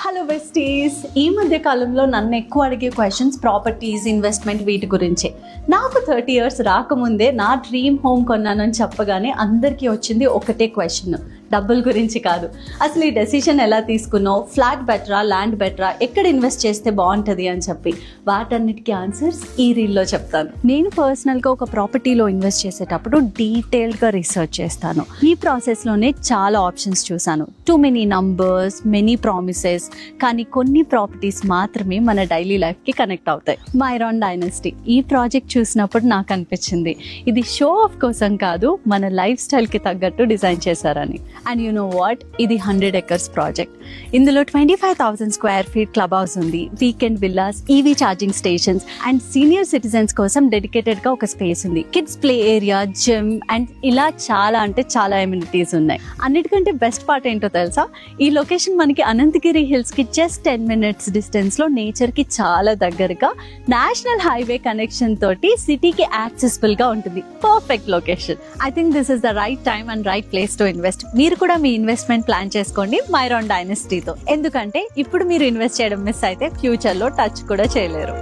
Hello besties, ఈ మధ్య కాలంలో నన్ను ఎక్కువ అడిగే క్వశ్చన్స్ ప్రాపర్టీస్, ఇన్వెస్ట్మెంట్ వీటి గురించే. నాకు 30 years రాకముందే నా డ్రీమ్ హోమ్ కొన్నానని చెప్పగానే అందరికీ వచ్చింది ఒకటే క్వశ్చన్, డబ్బుల గురించి కాదు. అసలు ఈ డెసిషన్ ఎలా తీసుకున్నావు, ఫ్లాట్ బెటరా, ల్యాండ్ బెటరా, ఎక్కడ ఇన్వెస్ట్ చేస్తే బాగుంటుంది అని చెప్పి వాటన్నిటికీ ఆన్సర్స్ ఈ రీల్లో చెప్తాను. నేను పర్సనల్గా ఒక ప్రాపర్టీలో ఇన్వెస్ట్ చేసేటప్పుడు డీటెయిల్డ్గా రీసెర్చ్ చేస్తాను. ఈ ప్రాసెస్లోనే చాలా ఆప్షన్స్ చూశాను. Too many numbers, many promises, కానీ కొన్ని ప్రాపర్టీస్ మాత్రమే మన డైలీ లైఫ్కి కనెక్ట్ అవుతాయి. మైరాన్ డైనస్టీ ఈ ప్రాజెక్ట్ చూసినప్పుడు నాకు అనిపించింది ఇది షో ఆఫ్ కోసం కాదు, మన లైఫ్ స్టైల్కి తగ్గట్టు డిజైన్ చేశారని. అండ్ యు నో వాట్, ఇది 100 acres ప్రాజెక్ట్. ఇందులో 25,000 square feet క్లబ్ హౌస్ ఉంది, weekend villas, EV charging stations and senior citizens కోసం డెడికేటెడ్గా ఒక స్పేస్ ఉంది. Kids play area, gym and ఇలా చాలా అంటే చాలా ఎమ్యూనిటీస్ ఉన్నాయి. అన్నిటికంటే బెస్ట్ పార్ట్ ఏంటో తెలుసా, ఈ లొకేషన్ మనకి అనంతగిరి హిల్స్కి జస్ట్ 10 minutes డిస్టెన్స్లో నేచర్కి చాలా దగ్గరగా నేషనల్ హైవే కనెక్షన్ తోటి సిటీకి యాక్సెసిబుల్గా ఉంటుంది. Perfect location. I think this is the right time and right place to invest. మీరు కూడా మీ ఇన్వెస్ట్మెంట్ ప్లాన్ చేసుకోండి మైరాన్ డైనస్టీతో. ఎందుకంటే ఇప్పుడు మీరు ఇన్వెస్ట్ చేయడం మిస్ అయితే ఫ్యూచర్లో టచ్ కూడా చేయలేరు.